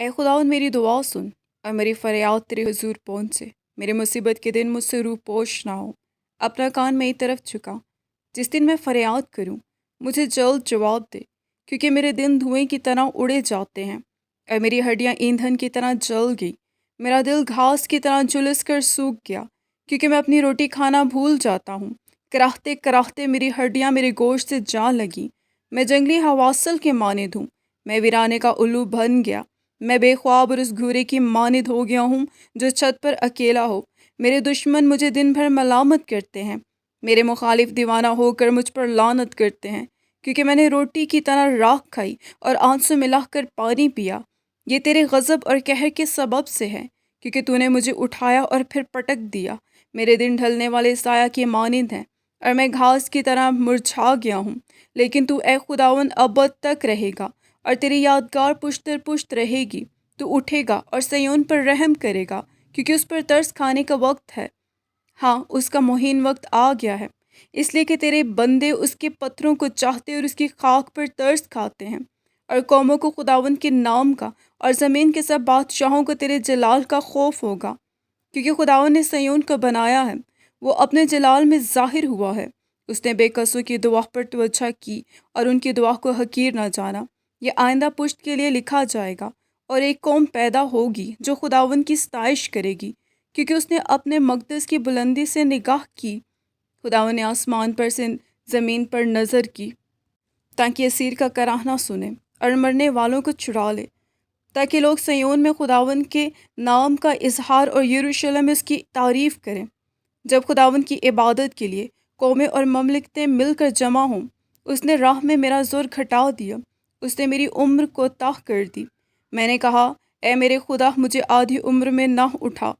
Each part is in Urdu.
اے خداوند میری دعا سن اور میری فریاد تیرے حضور پہنچے۔ میرے مصیبت کے دن مجھ سے روح پوش نہ ہو، اپنا کان میری طرف جھکا۔ جس دن میں فریاد کروں مجھے جلد جواب دے، کیونکہ میرے دن دھوئیں کی طرح اڑے جاتے ہیں اور میری ہڈیاں ایندھن کی طرح جل گئی۔ میرا دل گھاس کی طرح جھلس کر سوکھ گیا، کیونکہ میں اپنی روٹی کھانا بھول جاتا ہوں۔ کراہتے کراہتے میری ہڈیاں میرے گوشت سے جا لگیں۔ میں جنگلی حواسل کے مانند ہوں، میں ویرانے کا الو بن گیا۔ میں بے خواب اور اس گھورے کی مانند ہو گیا ہوں جو چھت پر اکیلا ہو۔ میرے دشمن مجھے دن بھر ملامت کرتے ہیں، میرے مخالف دیوانہ ہو کر مجھ پر لعنت کرتے ہیں، کیونکہ میں نے روٹی کی طرح راکھ کھائی اور آنسو ملا کر پانی پیا۔ یہ تیرے غضب اور قہر کے سبب سے ہے، کیونکہ تو نے مجھے اٹھایا اور پھر پٹک دیا۔ میرے دن ڈھلنے والے سایہ کے مانند ہیں اور میں گھاس کی طرح مرجھا گیا ہوں، لیکن تو اے خداوند ابد تک رہے گا اور تیری یادگار پشت در پشت رہے گی۔ تو اٹھے گا اور سیون پر رحم کرے گا، کیونکہ اس پر ترس کھانے کا وقت ہے۔ ہاں، اس کا مہین وقت آ گیا ہے، اس لیے کہ تیرے بندے اس کے پتھروں کو چاہتے اور اس کی خاک پر ترس کھاتے ہیں۔ اور قوموں کو خداوند کے نام کا اور زمین کے سب بادشاہوں کو تیرے جلال کا خوف ہوگا، کیونکہ خداوند نے سیون کو بنایا ہے، وہ اپنے جلال میں ظاہر ہوا ہے۔ اس نے بے قصوں کی دعا پر توجہ کی اور ان کی دعا کو حقیر نہ جانا۔ یہ آئندہ پشت کے لیے لکھا جائے گا، اور ایک قوم پیدا ہوگی جو خداوند کی ستائش کرے گی، کیونکہ اس نے اپنے مقدس کی بلندی سے نگاہ کی۔ خداوند نے آسمان پر سے زمین پر نظر کی، تاکہ اسیر کا کراہنا سنے اور مرنے والوں کو چھڑا لے، تاکہ لوگ سیون میں خداوند کے نام کا اظہار اور یروشلم میں اس کی تعریف کریں۔ جب خداوند کی عبادت کے لیے قومیں اور مملکتیں مل کر جمع ہوں، اس نے راہ میں میرا زور گھٹا دیا، اس نے میری عمر کو کوتاہ کر دی۔ میں نے کہا، اے میرے خدا، مجھے آدھی عمر میں نہ اٹھا۔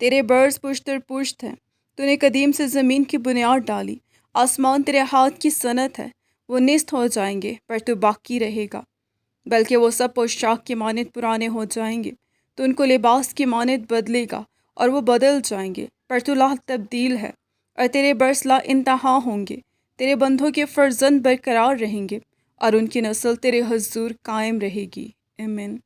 تیرے برس پشت در پشت ہیں، تو نے قدیم سے زمین کی بنیاد ڈالی۔ آسمان تیرے ہاتھ کی صنعت ہے، وہ نیست ہو جائیں گے پر تو باقی رہے گا، بلکہ وہ سب پوشاک کی مانند پرانے ہو جائیں گے۔ تو ان کو لباس کی مانند بدلے گا اور وہ بدل جائیں گے، پر تو لا تبدیل ہے، اور تیرے برس لا انتہا ہوں گے۔ تیرے بندوں کے فرزند برقرار رہیں گے، اور ان کی نسل تیرے حضور قائم رہے گی۔ آمین۔